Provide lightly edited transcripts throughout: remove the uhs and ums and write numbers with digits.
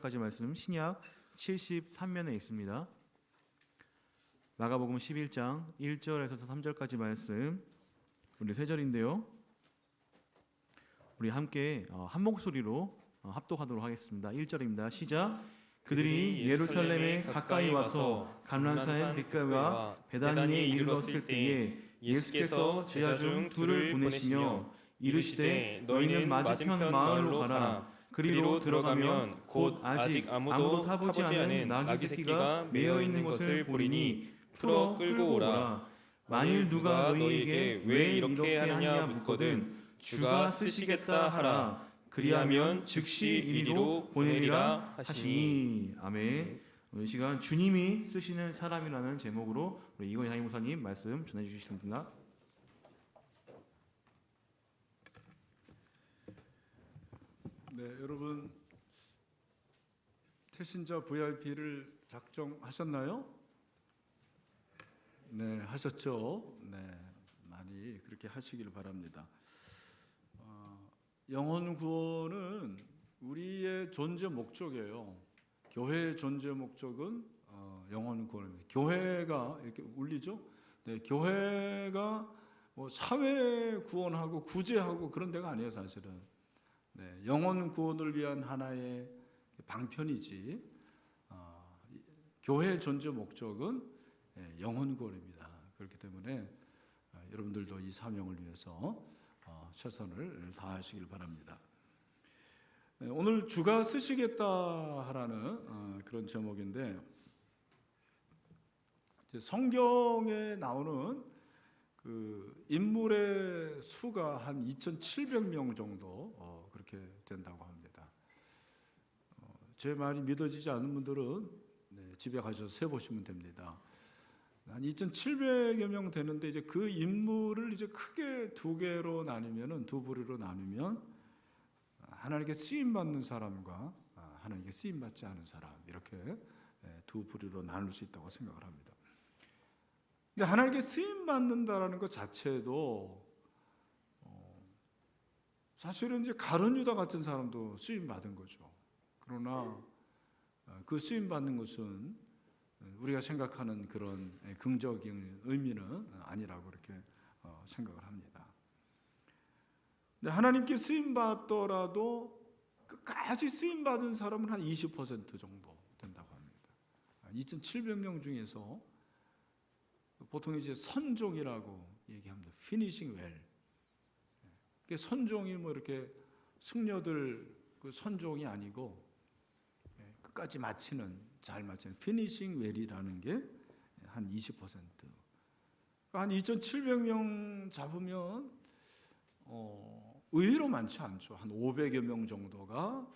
13절까지 말씀 신약 73면에 있습니다. 마가복음 11장 1절에서 3절까지 말씀 우리 세 절인데요. 우리 함께 한 목소리로 합독하도록 하겠습니다. 1절입니다. 시작. 그들이 예루살렘에 가까이 와서 감람산 빛가와 베다니에 이르렀을 때에 예수께서 제자 중 둘을 보내시며 이르시되 너희는 맞은편 마을로 가라. 그리로 들어가면 곧 아직 아무도 타보지 않은 나귀 새끼가 매어 있는 것을 보리니 풀어 끌고 오라. 만일 누가 너희에게 왜 이렇게 하느냐 묻거든 주가 쓰시겠다 하라. 그리하면 즉시 이리로 보내리라 하시니. 아멘. 오늘 시간 주님이 쓰시는 사람이라는 제목으로 우리 이건희 담임 목사님 말씀 전해 주시겠습니다. 네, 여러분 태신자 VIP를 작정하셨나요? 네, 하셨죠. 네, 많이 그렇게 하시길 바랍니다. 영혼 구원은 우리의 존재 목적이에요. 교회의 존재 목적은 영혼 구원입니다. 교회가 이렇게 울리죠. 네, 교회가 뭐 사회 구원하고 구제하고 그런 데가 아니에요, 사실은. 네, 영혼 구원을 위한 하나의 방편이지. 교회의 존재 목적은 영혼 구원입니다. 그렇기 때문에 여러분들도 이 사명을 위해서 최선을 다하시길 바랍니다. 오늘 주가 쓰시겠다 하라는 그런 제목인데, 성경에 나오는 그 인물의 수가 한 2,700명 정도 그렇게 된다고 합니다. 제 말이 믿어지지 않는 분들은 집에 가셔서 세보시면 됩니다. 한 2,700여 명 되는데 이제 그 인물을 이제 크게 두 개로 나누면은 두 부류로 나누면 하나님께 쓰임 받는 사람과 하나님께 쓰임 받지 않은 사람 이렇게 두 부류로 나눌 수 있다고 생각을 합니다. 근데 하나님께 쓰임 받는다라는 것 자체도 사실은 이제 가룟 유다 같은 사람도 쓰임 받은 거죠. 그러나 그 쓰임 받는 것은 우리가 생각하는 그런 긍정적인 의미는 아니라고 그렇게 생각을 합니다. 근데 하나님께 쓰임 받더라도 끝까지 쓰임 받은 사람은 한 20% 정도 된다고 합니다. 2,700명 중에서 보통 이제 선종이라고 얘기합니다. 피니싱 웰. 선종이 뭐 이렇게 승려들 그 선종이 아니고 끝까지 마치는, 잘 마치는 피니싱 웰이라는 게 한 20%. 한 2,700명 잡으면 의외로 많지 않죠. 한 500여 명 정도가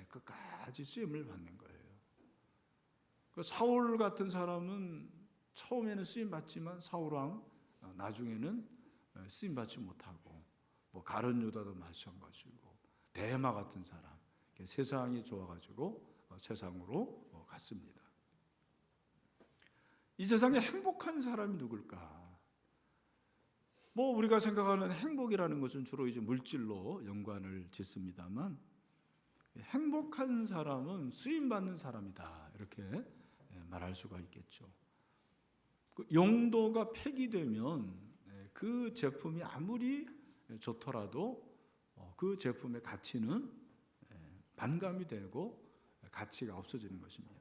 끝까지 쓰임을 받는 거예요. 사울 같은 사람은 처음에는 쓰임 받지만 사울왕 나중에는 쓰임 받지 못하고, 뭐 가룟 유다도 마찬가지고, 대마 같은 사람 세상이 좋아가지고 세상으로 갔습니다. 이 세상에 행복한 사람이 누굴까? 뭐 우리가 생각하는 행복이라는 것은 주로 이제 물질로 연관을 짓습니다만, 행복한 사람은 쓰임 받는 사람이다 이렇게 말할 수가 있겠죠. 용도가 폐기되면 그 제품이 아무리 좋더라도 그 제품의 가치는 반감이 되고 가치가 없어지는 것입니다.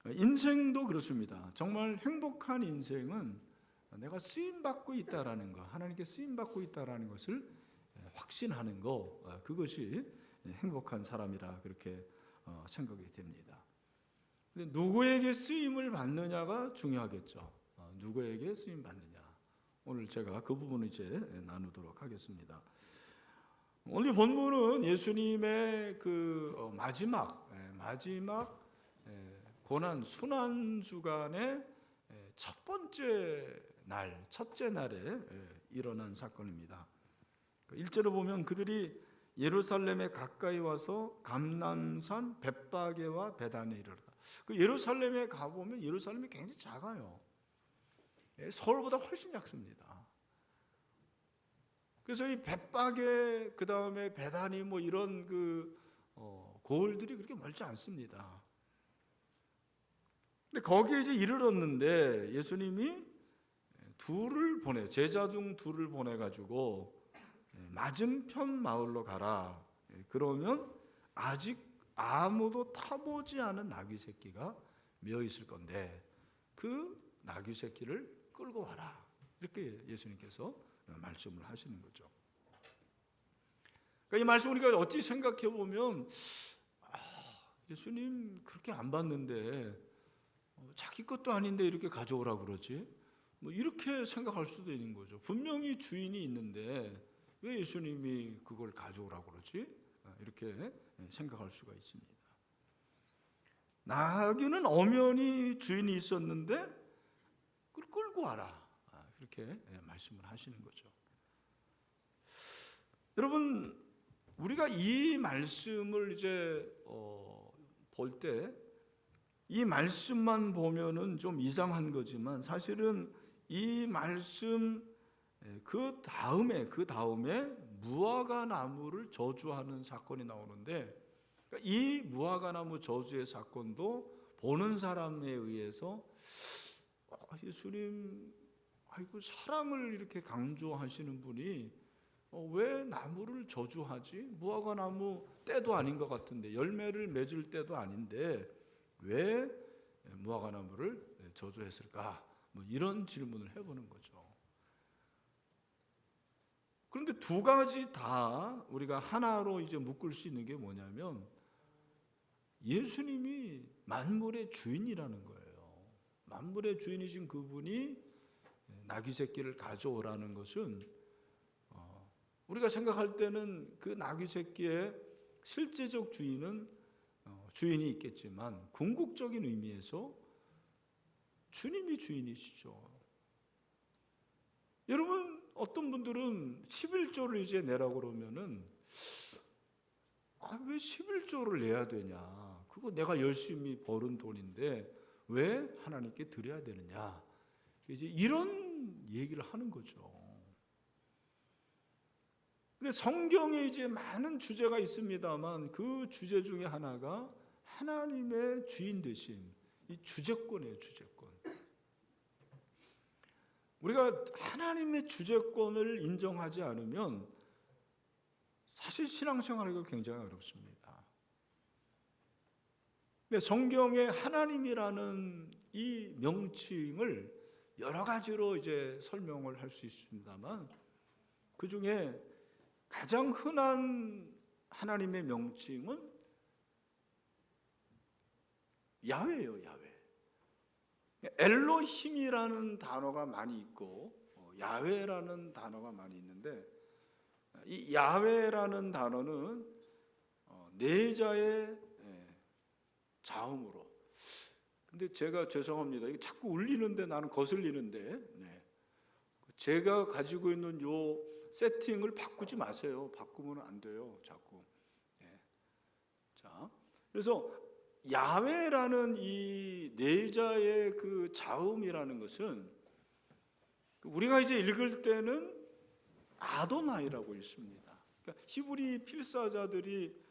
인생도 그렇습니다. 정말 행복한 인생은 내가 쓰임받고 있다라는 것, 하나님께 쓰임받고 있다라는 것을 확신하는 것, 그것이 행복한 사람이라 그렇게 생각이 됩니다. 근데 누구에게 쓰임을 받느냐가 중요하겠죠. 누구에게 쓰임 받느냐. 오늘 제가 그 부분을 이제 나누도록 하겠습니다. 오늘 본문은 예수님의 그 마지막 고난 순환 주간의 첫 번째 날, 첫째 날에 일어난 사건입니다. 1절을 보면 그들이 예루살렘에 가까이 와서 감람산 벳바게와 베다니에 이르렀다. 그 예루살렘에 가보면 예루살렘이 굉장히 작아요. 서울보다 훨씬 작습니다. 그래서 이 벳바게 그 다음에 베다니 뭐 이런 그 고을들이 그렇게 멀지 않습니다. 근데 거기에 이제 이르렀는데 예수님이 제자 중 둘을 보내가지고 맞은편 마을로 가라. 그러면 아직 아무도 타보지 않은 나귀 새끼가 메어 있을 건데 그 나귀 새끼를 끌고 와라. 이렇게 예수님께서 말씀을 하시는 거죠. 그러니까 이 말씀 우리가 어찌 생각해 보면 예수님 그렇게 안 봤는데 자기 것도 아닌데 이렇게 가져오라 그러지? 뭐 이렇게 생각할 수도 있는 거죠. 분명히 주인이 있는데 왜 예수님이 그걸 가져오라 그러지? 이렇게 생각할 수가 있습니다. 나귀는 엄연히 주인이 있었는데 그걸 끌고 와라. 그렇게 말씀을 하시는 거죠. 여러분, 우리가 이 말씀을 이제 볼 때 이 말씀만 보면은 좀 이상한 거지만 사실은 이 말씀 그 다음에 무화과 나무를 저주하는 사건이 나오는데 이 무화과 나무 저주의 사건도 보는 사람에 의해서 예수님 사랑을 이렇게 강조하시는 분이 왜 나무를 저주하지? 무화과 나무 때도 아닌 것 같은데 열매를 맺을 때도 아닌데 왜 무화과 나무를 저주했을까? 뭐 이런 질문을 해보는 거죠. 그런데 두 가지 다 우리가 하나로 이제 묶을 수 있는 게 뭐냐면 예수님이 만물의 주인이라는 거예요. 만물의 주인이신 그분이 나귀 새끼를 가져오라는 것은 우리가 생각할 때는 그 나귀 새끼의 실제적 주인이 있겠지만 궁극적인 의미에서 주님이 주인이시죠. 여러분, 어떤 분들은 11조를 이제 내라고 그러면은 왜 11조를 내야 되냐? 그거 내가 열심히 벌은 돈인데 왜 하나님께 드려야 되느냐? 이제 이런 얘기를 하는 거죠. 근데 성경에 이제 많은 주제가 있습니다만 그 주제 중에 하나가 하나님의 주인 되심, 이 주제권이에요, 주제권. 우리가 하나님의 주제권을 인정하지 않으면 사실 신앙생활하기가 굉장히 어렵습니다. 근데 성경에 하나님이라는 이 명칭을 여러 가지로 이제 설명을 할 수 있습니다만 그 중에 가장 흔한 하나님의 명칭은 야훼예요, 야훼. 엘로힘이라는 단어가 많이 있고 야훼라는 단어가 많이 있는데 이 야훼라는 단어는 내자의 자음으로. 근데 제가 죄송합니다. 이게 자꾸 울리는데 나는 거슬리는데 제가 가지고 있는 요 세팅을 바꾸지 마세요. 바꾸면 안 돼요. 자꾸. 자, 그래서 야훼라는 이 내자의 그 자음이라는 것은 우리가 이제 읽을 때는 아도나이라고 읽습니다. 그러니까 히브리 필사자들이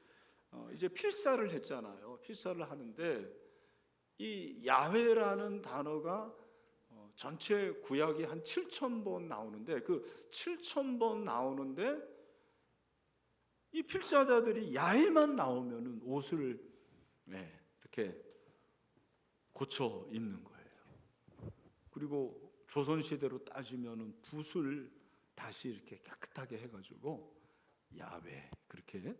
이제 필사를 했잖아요. 필사를 하는데 이 야훼라는 단어가 전체 구약이 한 7,000번 나오는데 그 7,000번 나오는데 이 필사자들이 야훼만 나오면은 옷을 이렇게 고쳐 입는 거예요. 그리고 조선 시대로 따지면은 붓을 다시 이렇게 깨끗하게 해가지고 야훼 그렇게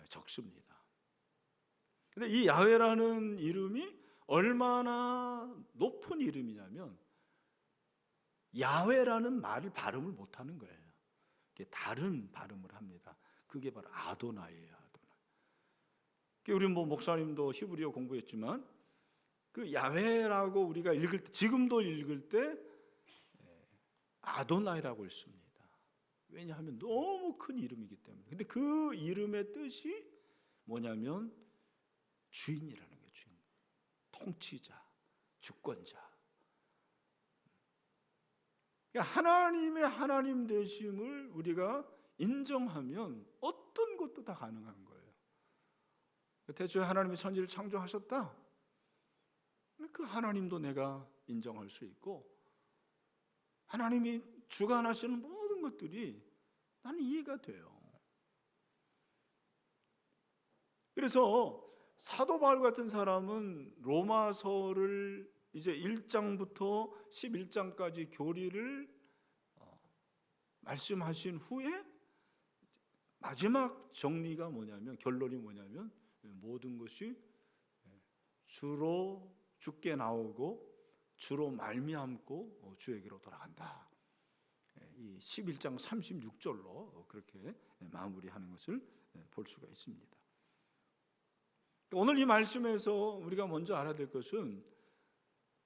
적습니다. 근데 이 야훼라는 이름이 얼마나 높은 이름이냐면 야훼라는 말을 발음을 못하는 거예요. 다른 발음을 합니다. 그게 바로 아도나이예요. 아도나이. 우리 목사님도 히브리어 공부했지만 그 야훼라고 우리가 읽을 때 지금도 읽을 때 아도나이라고 읽습니다. 왜냐하면 너무 큰 이름이기 때문에. 근데 그 이름의 뜻이 뭐냐면 주인이라는 거예요. 주인. 통치자, 주권자. 그러니까 하나님의 하나님 되심을 우리가 인정하면 어떤 것도 다 가능한 거예요. 대초에 하나님이 천지를 창조하셨다. 그 하나님도 내가 인정할 수 있고, 하나님이 주관하시는 모든 것들이 나는 이해가 돼요. 그래서 사도 바울 같은 사람은 로마서를 이제 1장부터 11장까지 교리를 말씀하신 후에 마지막 정리가 뭐냐면, 결론이 뭐냐면, 모든 것이 주로 주께 나오고 주로 말미암고 주에게로 돌아간다. 이 11장 36절로 그렇게 마무리하는 것을 볼 수가 있습니다. 오늘 이 말씀에서 우리가 먼저 알아야 될 것은,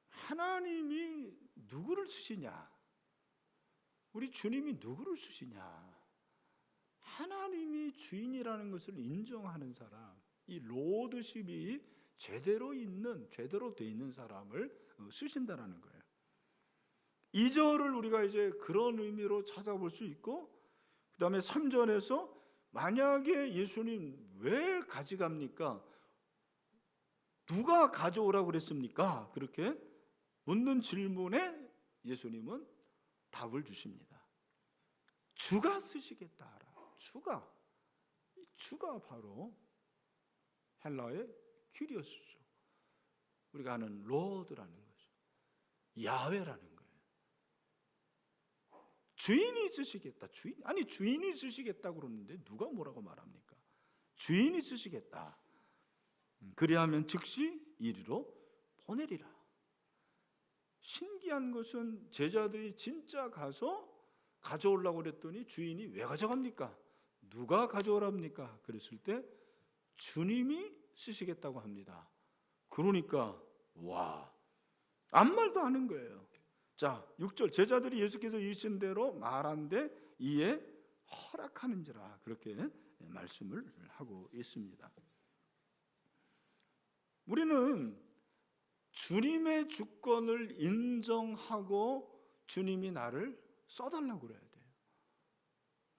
하나님이 누구를 쓰시냐, 우리 주님이 누구를 쓰시냐, 하나님이 주인이라는 것을 인정하는 사람, 이 로드십이 제대로 돼 있는 사람을 쓰신다라는 거예요. 2절을 우리가 이제 그런 의미로 찾아볼 수 있고, 그 다음에 3절에서 만약에 예수님 왜 가져갑니까? 누가 가져오라고 그랬습니까? 그렇게 묻는 질문에 예수님은 답을 주십니다. 주가 쓰시겠다. 주가 바로 헬라의 큐리오스죠. 우리가 아는 로드라는 거죠. 야훼라는 거예요. 주인이 쓰시겠다. 주인이 쓰시겠다고 그러는데 누가 뭐라고 말합니까? 주인이 쓰시겠다. 그리하면 즉시 이리로 보내리라. 신기한 것은 제자들이 진짜 가서 가져오려고 그랬더니 주인이 왜 가져갑니까? 누가 가져오랍니까? 그랬을 때 주님이 쓰시겠다고 합니다. 그러니까 아무 말도 안 하는 거예요. 자, 6절, 제자들이 예수께서 이르신 대로 말한데 이에 허락하는지라, 그렇게 말씀을 하고 있습니다. 우리는 주님의 주권을 인정하고 주님이 나를 써달라고 그래야 돼요.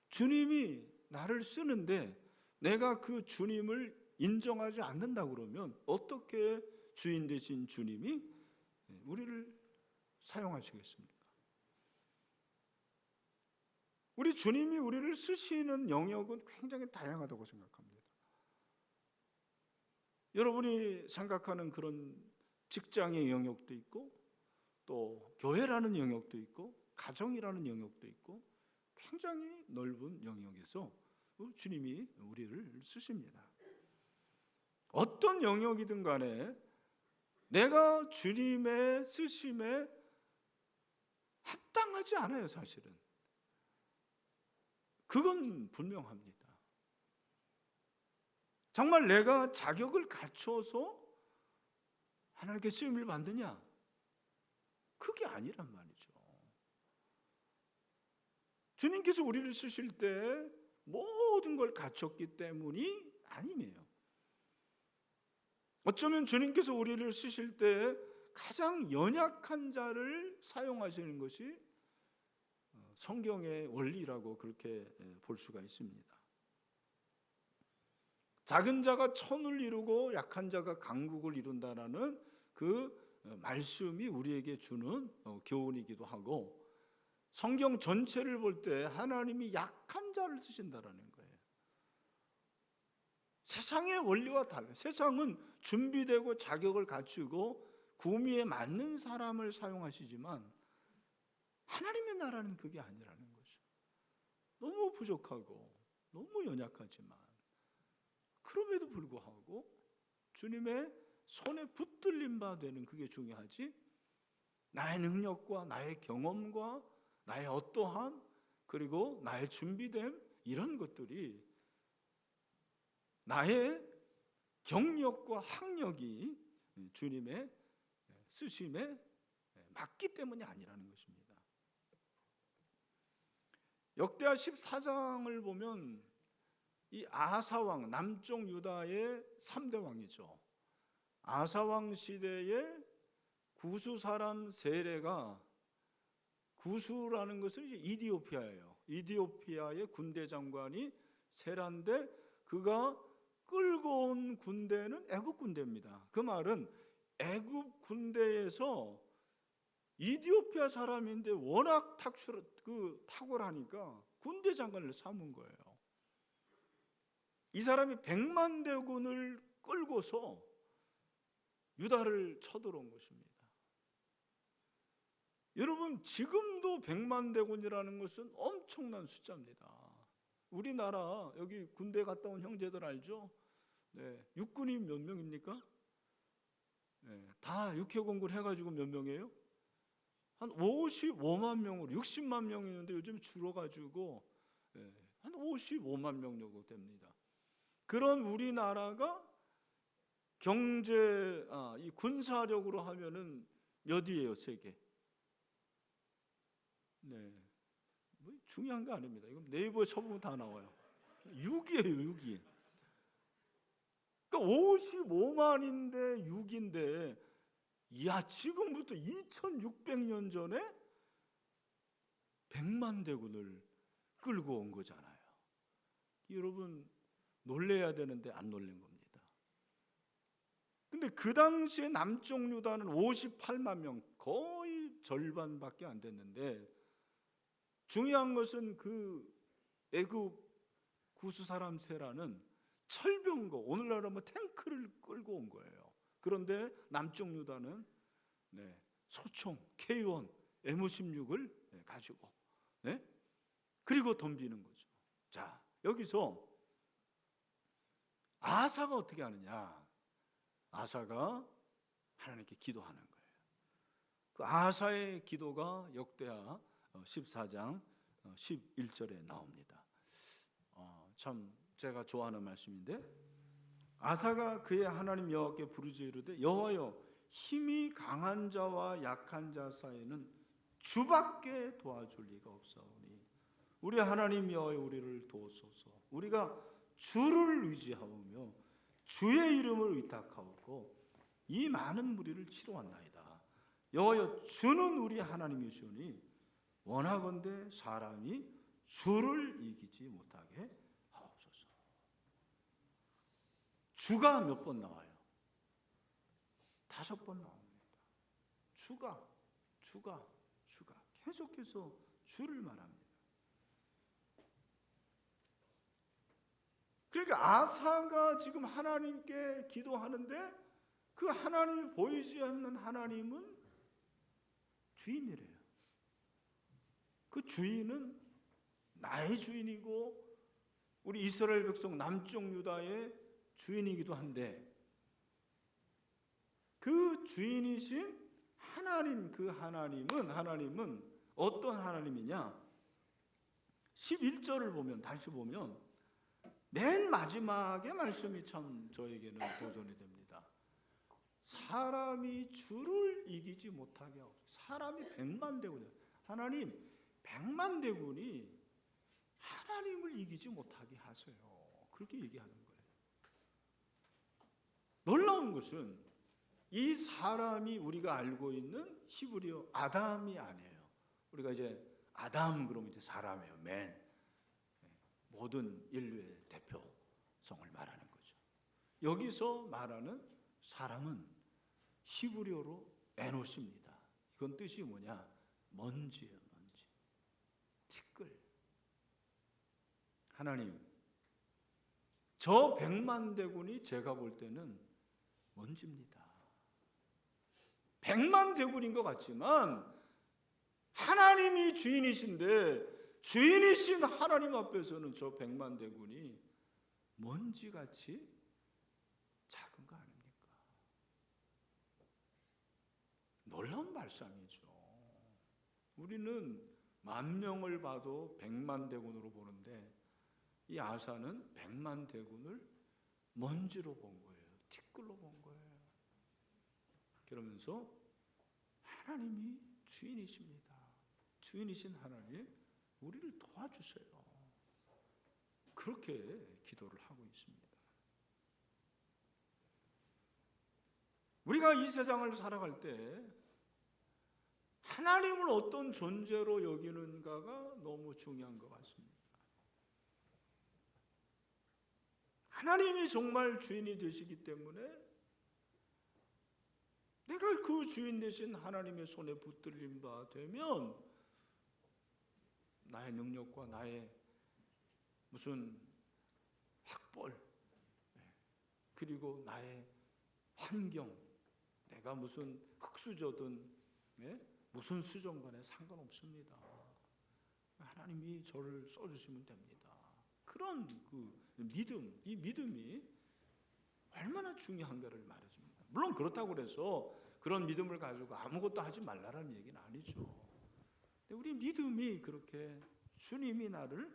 주님이 나를 쓰는데 내가 그 주님을 인정하지 않는다고 그러면 어떻게 주인 되신 주님이 우리를 사용하시겠습니까? 우리 주님이 우리를 쓰시는 영역은 굉장히 다양하다고 생각합니다. 여러분이 생각하는 그런 직장의 영역도 있고, 또 교회라는 영역도 있고, 가정이라는 영역도 있고, 굉장히 넓은 영역에서 주님이 우리를 쓰십니다. 어떤 영역이든 간에 내가 주님의 쓰심에 합당하지 않아요, 사실은. 그건 분명합니다. 정말 내가 자격을 갖춰서 하나님께 쓰임을 받느냐? 그게 아니란 말이죠. 주님께서 우리를 쓰실 때 모든 걸 갖췄기 때문이 아니에요. 어쩌면 주님께서 우리를 쓰실 때 가장 연약한 자를 사용하시는 것이 성경의 원리라고 그렇게 볼 수가 있습니다. 작은 자가 천을 이루고 약한 자가 강국을 이룬다라는 그 말씀이 우리에게 주는 교훈이기도 하고, 성경 전체를 볼 때 하나님이 약한 자를 쓰신다라는 거예요. 세상의 원리와 달라요. 세상은 준비되고 자격을 갖추고 구미에 맞는 사람을 사용하시지만 하나님의 나라는 그게 아니라는 거죠. 너무 부족하고 너무 연약하지만 그럼에도 불구하고 주님의 손에 붙들림 바 되는, 그게 중요하지, 나의 능력과 나의 경험과 나의 어떠함, 그리고 나의 준비됨, 이런 것들이 나의 경력과 학력이 주님의 쓰심에 맞기 때문이 아니라는 것입니다. 역대하 14장을 보면 이 아하사왕, 남쪽 유다의 3대 왕이죠. 아하사왕 시대에 구수 사람 세례가, 구수라는 것은 이제 이디오피아예요. 이디오피아의 군대 장관이 세라인데 그가 끌고 온 군대는 애굽 군대입니다. 그 말은 애굽 군대에서 이디오피아 사람인데 워낙 탁월하니까 군대 장관을 삼은 거예요. 이 사람이 100만 대군을 끌고서 유다를 쳐들어온 것입니다. 여러분, 지금도 100만 대군이라는 것은 엄청난 숫자입니다. 우리나라 여기 군대 갔다 온 형제들 알죠? 네, 육군이 몇 명입니까? 네, 다 육해공군 해가지고 몇 명이에요? 한 55만 명으로 60만 명이 있는데 요즘 줄어가지고 한 55만 명 정도 됩니다. 그런 우리나라가 이 군사력으로 하면은 몇이에요, 세계? 네, 뭐 중요한 거 아닙니다. 이건 네이버에 쳐보면 다 나와요. 6이에요, 6이. 그러니까 55만인데 6인데, 야, 지금부터 2600년 전에 100만 대군을 끌고 온 거잖아요. 여러분, 놀래야 되는데 안 놀란 겁니다. 근데 그 당시에 남쪽 유다는 58만 명, 거의 절반밖에 안 됐는데, 중요한 것은 그 애굽 구스 사람 세라는 철병거, 오늘날 뭐 탱크를 끌고 온 거예요. 그런데 남쪽 유다는 소총, K1, M16을 가지고 그리고 덤비는 거죠. 자, 여기서 아사가 어떻게 하느냐? 아사가 하나님께 기도하는 거예요. 그 아사의 기도가 역대하 14장 11절에 나옵니다. 참 제가 좋아하는 말씀인데, 아사가 그의 하나님 여호와께 부르짖으되 여호와여, 힘이 강한 자와 약한 자 사이에는 주밖에 도와줄 리가 없사오니 우리 하나님 여호와여, 우리를 도우소서. 우리가 주를 의지하오며 주의 이름을 의탁하옵고 이 많은 무리를 치러왔나이다. 여호와여, 주는 우리 하나님이시오니 원하건대 사람이 주를 이기지 못하게 하옵소서. 주가 몇 번 나와요? 5번 나옵니다. 주가 계속해서 주를 말합니다. 그러니까 아사가 지금 하나님께 기도하는데 그 하나님이 보이지 않는 하나님은 주인이래요. 그 주인은 나의 주인이고 우리 이스라엘 백성 남쪽 유다의 주인이기도 한데, 그 주인이신 하나님, 그 하나님은 어떤 하나님이냐? 11절을 보면, 다시 보면 맨 마지막의 말씀이 참 저에게는 도전이 됩니다. 사람이 주를 이기지 못하게 하옵소서. 사람이 100만 대군이에요. 하나님, 100만 대군이 하나님을 이기지 못하게 하세요. 그렇게 얘기하는 거예요. 놀라운 것은 이 사람이 우리가 알고 있는 히브리어 아담이 아니에요. 우리가 이제 아담 그러면 이제 사람이에요. 맨. 모든 인류의 대표성을 말하는 거죠. 여기서 말하는 사람은 히브리어로 에노시입니다. 이건 뜻이 뭐냐? 먼지예요, 먼지. 티끌. 하나님, 저 100만 대군이 제가 볼 때는 먼지입니다. 100만 대군인 것 같지만 하나님이 주인이신데, 주인이신 하나님 앞에서는 저 100만 대군이 먼지같이 작은 거 아닙니까? 놀라운 발상이죠. 우리는 10,000명을 봐도 100만 대군으로 보는데 이 아사는 100만 대군을 먼지로 본 거예요. 티끌로 본 거예요. 그러면서 하나님이 주인이십니다. 주인이신 하나님, 우리를 도와주세요. 그렇게 기도를 하고 있습니다. 우리가 이 세상을 살아갈 때 하나님을 어떤 존재로 여기는가가 너무 중요한 것 같습니다. 하나님이 정말 주인이 되시기 때문에 내가 그 주인 되신 하나님의 손에 붙들린 바 되면 나의 능력과 나의 무슨 학벌 그리고 나의 환경, 내가 무슨 흙수저든 무슨 수정간에 상관없습니다. 하나님이 저를 써주시면 됩니다. 그런 그 믿음, 이 믿음이 얼마나 중요한가를 말해줍니다. 물론 그렇다고 해서 그런 믿음을 가지고 아무것도 하지 말라라는 얘기는 아니죠. 근데 우리 믿음이 그렇게 주님이 나를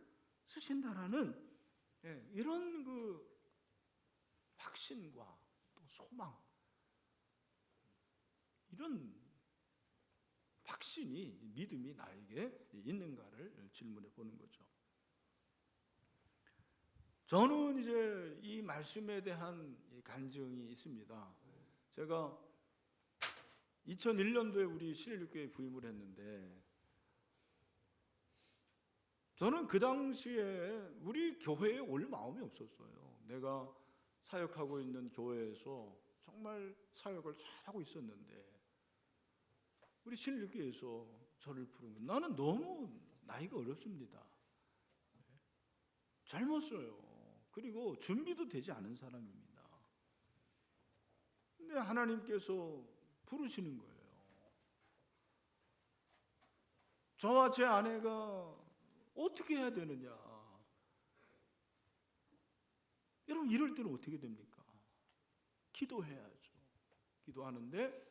쓰신다라는 이런 그 확신과 또 소망, 이런 확신이 믿음이 나에게 있는가를 질문해 보는 거죠. 저는 이제 이 말씀에 대한 간증이 있습니다. 제가 2001년도에 우리 신일교회에 부임을 했는데 저는 그 당시에 우리 교회에 올 마음이 없었어요. 내가 사역하고 있는 교회에서 정말 사역을 잘하고 있었는데 우리 신일교회에서 저를 부르면 나는 너무 나이가 어렵습니다. 젊었어요. 그리고 준비도 되지 않은 사람입니다. 근데 하나님께서 부르시는 거예요. 저와 제 아내가 어떻게 해야 되느냐. 여러분 이럴 때는 어떻게 됩니까? 기도해야죠. 기도하는데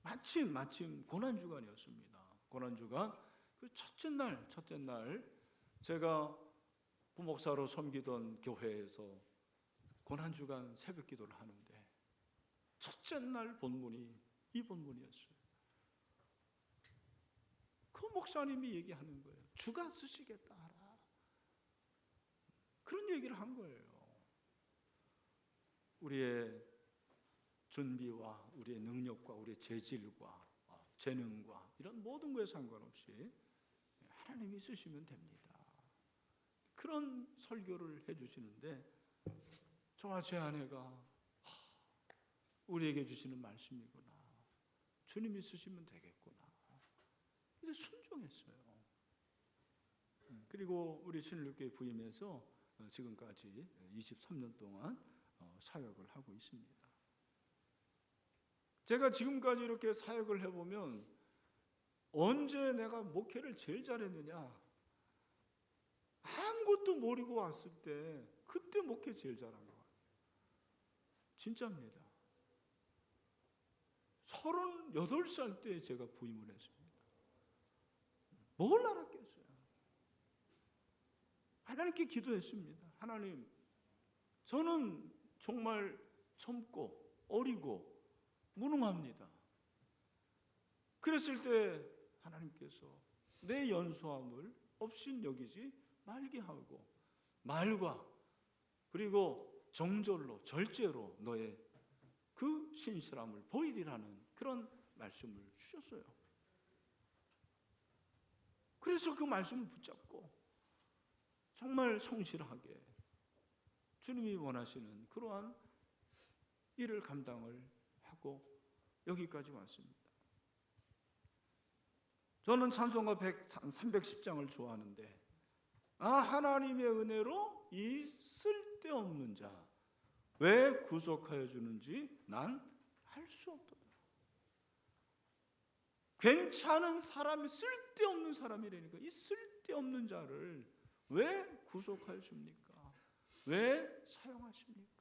마침 고난주간이었습니다. 고난주간 그 첫째 날 제가 부목사로 섬기던 교회에서 고난주간 새벽 기도를 하는데 첫째 날 본문이 이 본문이었어요. 그 목사님이 얘기하는 거예요. 주가 쓰시겠다 하라. 그런 얘기를 한 거예요. 우리의 준비와 우리의 능력과 우리의 재질과 재능과 이런 모든 것에 상관없이 하나님이 쓰시면 됩니다. 그런 설교를 해주시는데 저와 제 아내가 우리에게 주시는 말씀이구나. 주님이 쓰시면 되겠구나. 이제 순종했어요. 그리고 우리 신일교회 부임해서 지금까지 23년 동안 사역을 하고 있습니다. 제가 지금까지 이렇게 사역을 해보면 언제 내가 목회를 제일 잘했느냐? 아무것도 모르고 왔을 때 그때 목회 제일 잘한 것 같아요. 진짜입니다. 38살 때 제가 부임을 했습니다. 뭘 알았겠어요? 하나님께 기도했습니다. 하나님, 저는 정말 젊고 어리고 무능합니다. 그랬을 때 하나님께서 내 연소함을 없인 여기지 말게 하고 말과 그리고 정절로 절제로 너의 그 신실함을 보이리라는 그런 말씀을 주셨어요. 그래서 그 말씀을 붙잡고 정말 성실하게 주님이 원하시는 그러한 일을 감당을 하고 여기까지 왔습니다. 저는 찬송가 310장을 좋아하는데 하나님의 은혜로 이 쓸데없는 자 왜 구속하여 주는지 난 알 수 없도다. 괜찮은 사람이 쓸데없는 사람이라니까 이 쓸데없는 자를 왜 구속하여 줍니까? 왜 사용하십니까?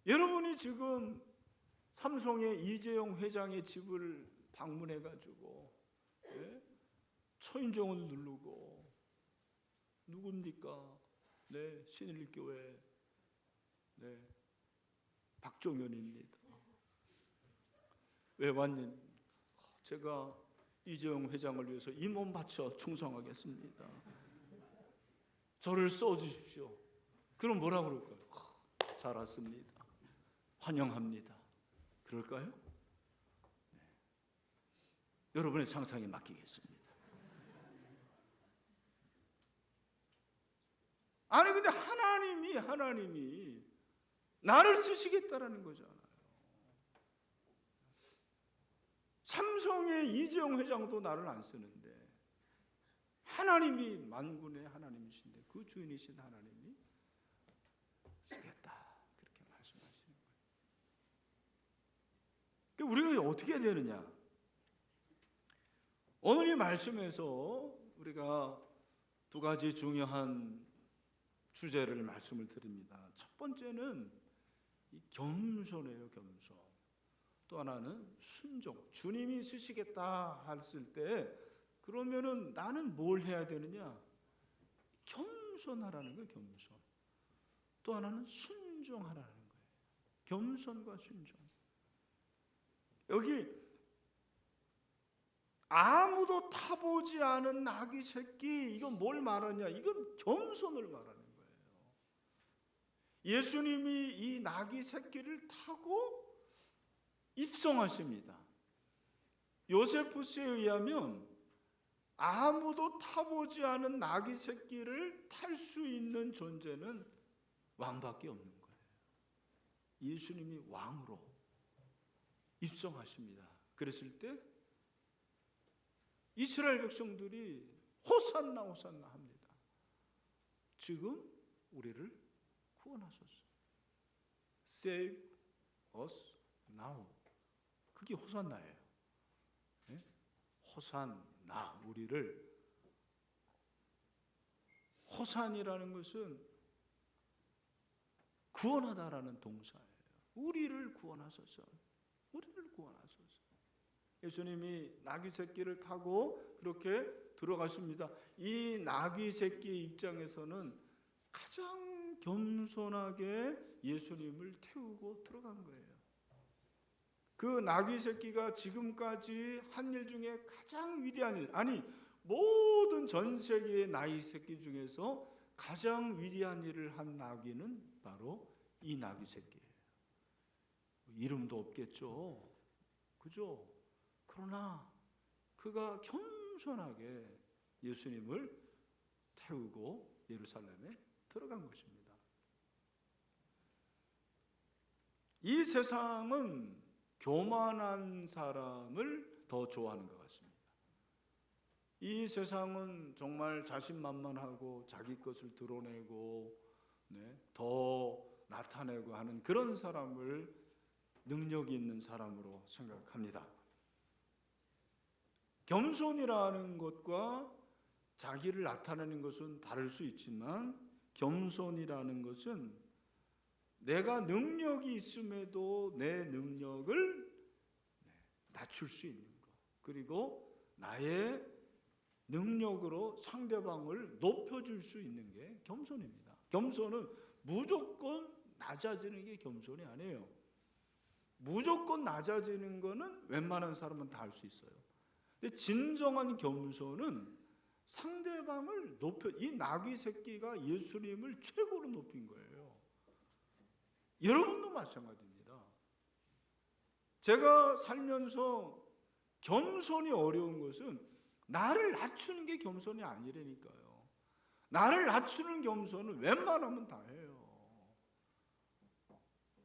여러분이 지금 삼성의 이재용 회장의 집을 방문해가지고 초인종을 누르고 누굽니까? 네, 신일교회 박종현입니다. 왜 왔니? 제가 이재용 회장을 위해서 이 몸 바쳐 충성하겠습니다. 저를 써주십시오. 그럼 뭐라 그럴까요? 잘 왔습니다. 환영합니다. 그럴까요? 네. 여러분의 상상에 맡기겠습니다. 이미 하나님이 나를 쓰시겠다라는 거잖아요. 삼성의 이재용 회장도 나를 안 쓰는데 하나님이 만군의 하나님이신데 그 주인이신 하나님이 쓰겠다 그렇게 말씀하시는 거예요. 그러니까 우리가 어떻게 해야 되느냐? 오늘 이 말씀에서 우리가 두 가지 중요한 주제를 말씀을 드립니다. 첫 번째는 이 겸손이에요, 겸손. 또 하나는 순종. 주님이 쓰시겠다 했을 때 그러면은 나는 뭘 해야 되느냐? 겸손하라는 거예요, 겸손. 또 하나는 순종하라는 거예요. 겸손과 순종. 여기 아무도 타보지 않은 나귀 새끼, 이건 뭘 말하냐? 이건 겸손을 말하는 거예요. 예수님이 이 나귀 새끼를 타고 입성하십니다. 요세푸스에 의하면 아무도 타보지 않은 나귀 새끼를 탈 수 있는 존재는 왕밖에 없는 거예요. 예수님이 왕으로 입성하십니다. 그랬을 때 이스라엘 백성들이 호산나 호산나 합니다. 지금 우리를 구원하소서. Save us now. 그게 호산나예요. 네? 호산나, 우리를. 호산이라는 것은 구원하다라는 동사예요. 우리를 구원하소서. 우리를 구원하소서. 예수님이 나귀 새끼를 타고 그렇게 들어가십니다. 이 나귀 새끼의 입장에서는 가장 겸손하게 예수님을 태우고 들어간 거예요. 그 나귀 새끼가 지금까지 한 일 중에 가장 위대한 일, 아니 모든 전 세계의 나귀 새끼 중에서 가장 위대한 일을 한 나귀는 바로 이 나귀 새끼예요. 이름도 없겠죠. 그죠? 그러나 그가 겸손하게 예수님을 태우고 예루살렘에 들어간 것입니다. 이 세상은 교만한 사람을 더 좋아하는 것 같습니다. 이 세상은 정말 자신만만하고 자기 것을 드러내고 더 나타내고 하는 그런 사람을 능력이 있는 사람으로 생각합니다. 겸손이라는 것과 자기를 나타내는 것은 다를 수 있지만 겸손이라는 것은 내가 능력이 있음에도 내 능력을 낮출 수 있는 것, 그리고 나의 능력으로 상대방을 높여줄 수 있는 게 겸손입니다. 겸손은 무조건 낮아지는 게 겸손이 아니에요. 무조건 낮아지는 거는 웬만한 사람은 다 할 수 있어요. 근데 진정한 겸손은 상대방을 높여, 이 나귀 새끼가 예수님을 최고로 높인 거예요. 여러분도 마찬가지입니다. 제가 살면서 겸손이 어려운 것은 나를 낮추는 게 겸손이 아니라니까요. 나를 낮추는 겸손은 웬만하면 다 해요.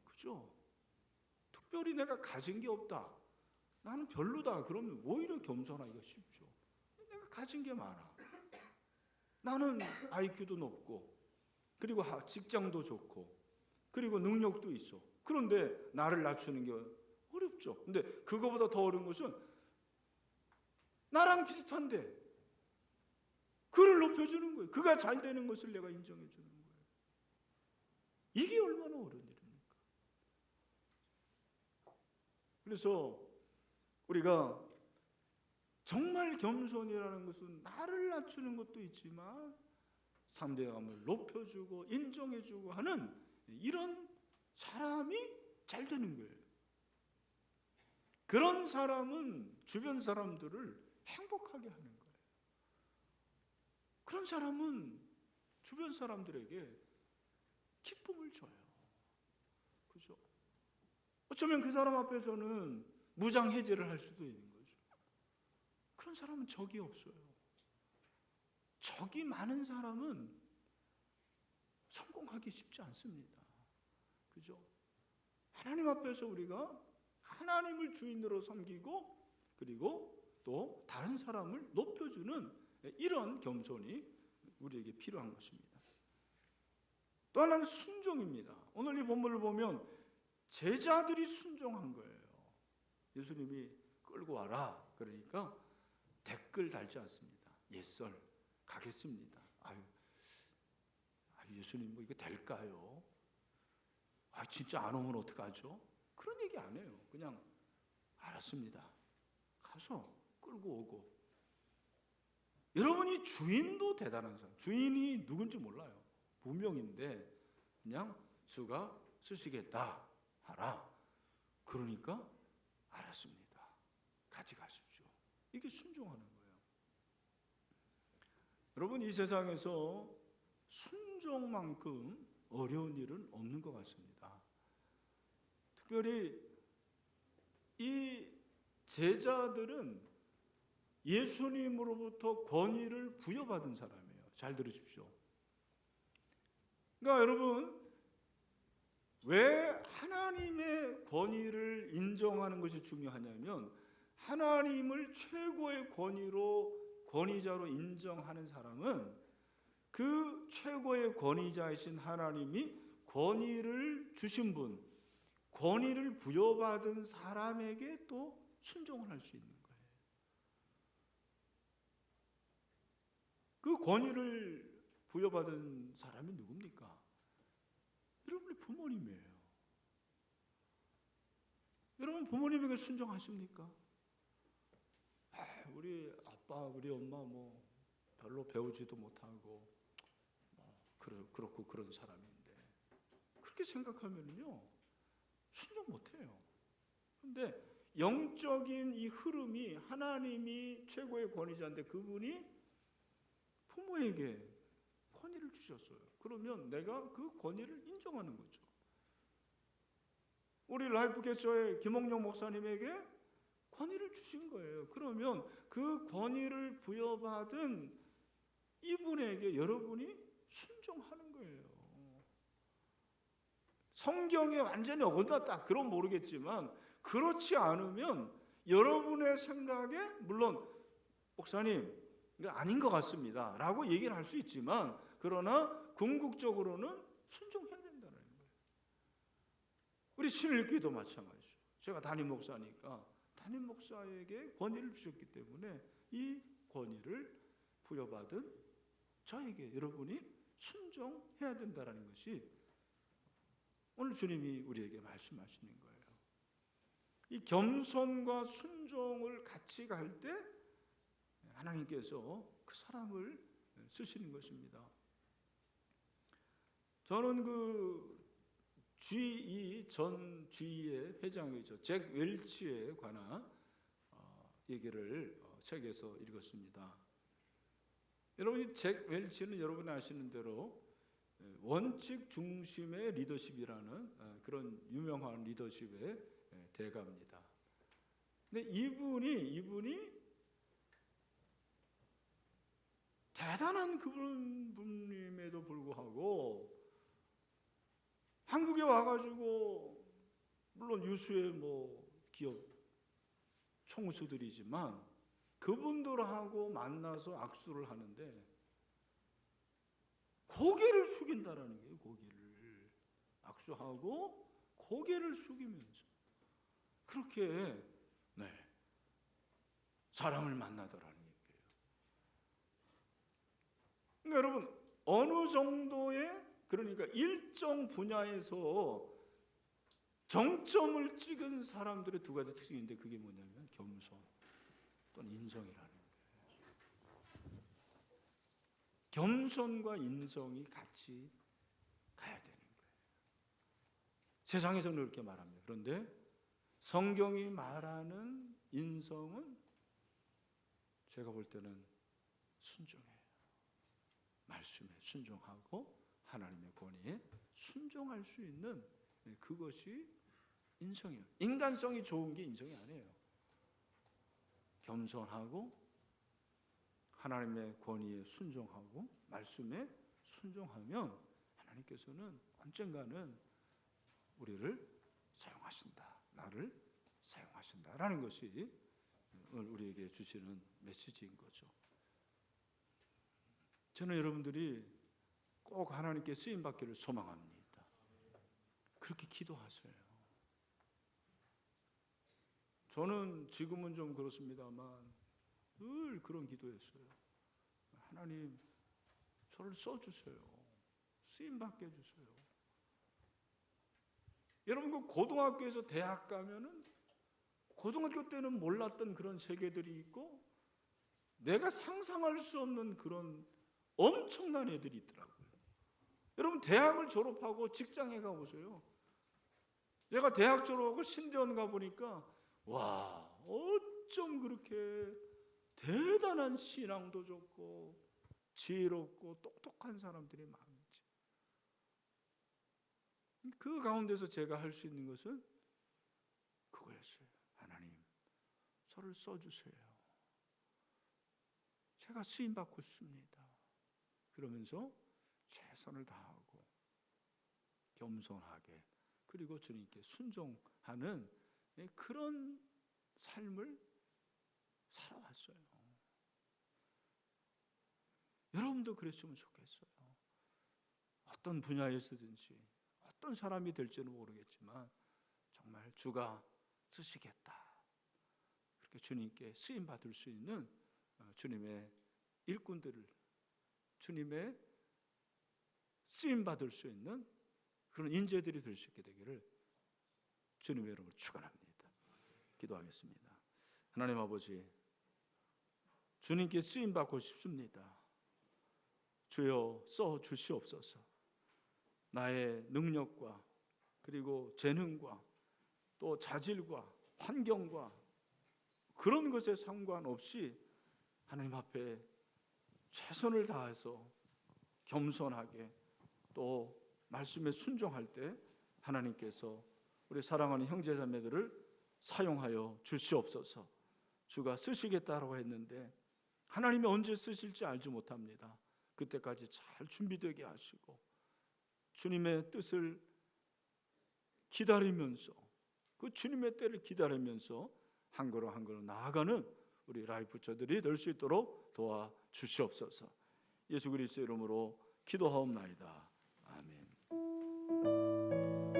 그죠? 특별히 내가 가진 게 없다, 나는 별로다, 그러면 오히려 겸손하기가 쉽죠. 내가 가진 게 많아. 나는 IQ도 높고 그리고 직장도 좋고 그리고 능력도 있어. 그런데 나를 낮추는 게 어렵죠. 근데 그거보다 더 어려운 것은 나랑 비슷한데 그를 높여주는 거예요. 그가 잘 되는 것을 내가 인정해 주는 거예요. 이게 얼마나 어려운 일입니까? 그래서 우리가 정말 겸손이라는 것은 나를 낮추는 것도 있지만 상대방을 높여주고 인정해주고 하는 이런 사람이 잘 되는 거예요. 그런 사람은 주변 사람들을 행복하게 하는 거예요. 그런 사람은 주변 사람들에게 기쁨을 줘요. 그죠? 어쩌면 그 사람 앞에서는 무장해제를 할 수도 있는 거죠. 그런 사람은 적이 없어요. 적이 많은 사람은 성공하기 쉽지 않습니다. 그죠? 하나님 앞에서 우리가 하나님을 주인으로 섬기고 그리고 또 다른 사람을 높여주는 이런 겸손이 우리에게 필요한 것입니다. 또 하나는 순종입니다. 오늘 이 본문을 보면 제자들이 순종한 거예요. 예수님이 끌고 와라 그러니까 댓글 달지 않습니다. 예썰 가겠습니다. 아유 예수님 뭐 이거 될까요? 진짜 안 오면 어떡하죠? 그런 얘기 안 해요. 그냥 알았습니다. 가서 끌고 오고. 여러분이 주인도 대단한 사람. 주인이 누군지 몰라요. 무명인데 그냥 주가 쓰시겠다 하라. 그러니까 알았습니다. 가져가십시오. 이게 순종하는 거예요. 여러분 이 세상에서 순종만큼 어려운 일은 없는 것 같습니다. 특별히 이 제자들은 예수님으로부터 권위를 부여받은 사람이에요. 잘 들으십시오. 그러니까 여러분 왜 하나님의 권위를 인정하는 것이 중요하냐면 하나님을 최고의 권위자로 인정하는 사람은 그 최고의 권위자이신 하나님이 권위를 주신 분, 권위를 부여받은 사람에게 또 순종을 할 수 있는 거예요. 그 권위를 부여받은 사람이 누굽니까? 여러분의 부모님이에요. 여러분 부모님에게 순종하십니까? 우리 아빠, 우리 엄마 뭐 별로 배우지도 못하고 그렇고 그런 사람인데 그렇게 생각하면요 순종 못해요. 그런데 영적인 이 흐름이 하나님이 최고의 권위자인데 그분이 부모에게 권위를 주셨어요. 그러면 내가 그 권위를 인정하는 거죠. 우리 라이프캐쳐의 김홍룡 목사님에게 권위를 주신 거예요. 그러면 그 권위를 부여받은 이분에게 여러분이 순종하는 거예요. 성경에 완전히 어긋났다 그건 모르겠지만 그렇지 않으면 여러분의 생각에 물론 목사님 이거 아닌 것 같습니다 라고 얘기를 할 수 있지만 그러나 궁극적으로는 순종해야 된다는 거예요. 우리 신일교회도 마찬가지죠. 제가 담임 목사니까 담임 목사에게 권위를 주셨기 때문에 이 권위를 부여받은 저에게 여러분이 순종해야 된다는 것이 오늘 주님이 우리에게 말씀하시는 거예요. 이 겸손과 순종을 같이 갈 때 하나님께서 그 사람을 쓰시는 것입니다. 저는 그 G2 전 G의 회장이죠. 잭 웰치에 관한 얘기를 책에서 읽었습니다. 여러분 잭 웰치는 여러분이 아시는 대로 원칙 중심의 리더십이라는 그런 유명한 리더십의 대가입니다. 근데 이분이 대단한 그분임에도 불구하고 한국에 와가지고 물론 유수의 기업 총수들이지만 그분들하고 만나서 악수를 하는데 고개를 숙인다라는 거예요. 고개를 악수하고 고개를 숙이면서 그렇게 사람을 만나더라는 얘기예요. 그러니까 여러분 어느 정도의 그러니까 일정 분야에서 정점을 찍은 사람들의 두 가지 특징이 있는데 그게 뭐냐면 겸손 또는 인성이라는 거예요. 겸손과 인성이 같이 가야 되는 거예요. 세상에서는 그렇게 말합니다. 그런데 성경이 말하는 인성은 제가 볼 때는 순종해요. 말씀에 순종하고 하나님의 권위에 순종할 수 있는 그것이 인성이에요. 인간성이 좋은 게 인성이 아니에요. 겸손하고 하나님의 권위에 순종하고 말씀에 순종하면 하나님께서는 언젠가는 우리를 사용하신다, 나를 사용하신다라는 것이 오늘 우리에게 주시는 메시지인 거죠. 저는 여러분들이 꼭 하나님께 쓰임 받기를 소망합니다. 그렇게 기도하세요. 저는 지금은 좀 그렇습니다만 늘 그런 기도했어요. 하나님, 저를 써주세요. 쓰임 받게 해주세요. 여러분, 그 고등학교에서 대학 가면은 고등학교 때는 몰랐던 그런 세계들이 있고 내가 상상할 수 없는 그런 엄청난 애들이 있더라고요. 여러분, 대학을 졸업하고 직장에 가보세요. 제가 대학 졸업하고 신대원 가보니까 와, 어쩜 그렇게 대단한 신앙도 좋고 지혜롭고 똑똑한 사람들이 많은지. 그 가운데서 제가 할 수 있는 것은 그거였어요. 하나님, 저를 써주세요. 제가 쓰임받고 싶습니다. 그러면서 최선을 다하고 겸손하게, 그리고 주님께 순종하는 그런 삶을 살아왔어요. 여러분도 그랬으면 좋겠어요. 어떤 분야에서든지 어떤 사람이 될지는 모르겠지만 정말 주가 쓰시겠다, 그렇게 주님께 쓰임 받을 수 있는 주님의 일꾼들을, 주님의 쓰임 받을 수 있는 그런 인재들이 될 수 있게 되기를 주님의 이름으로 축원합니다. 기도하겠습니다. 하나님 아버지, 주님께 쓰임 받고 싶습니다. 주여, 써 주시옵소서. 나의 능력과 그리고 재능과 또 자질과 환경과 그런 것에 상관없이 하나님 앞에 최선을 다해서 겸손하게 또 말씀에 순종할 때 하나님께서 우리 사랑하는 형제자매들을 사용하여 주시옵소서. 주가 쓰시겠다라고 했는데 하나님이 언제 쓰실지 알지 못합니다. 그때까지 잘 준비되게 하시고 주님의 뜻을 기다리면서, 그 주님의 때를 기다리면서 한 걸음 한 걸음 나아가는 우리 라이프처들이 될 수 있도록 도와주시옵소서. 예수 그리스도의 이름으로 기도하옵나이다.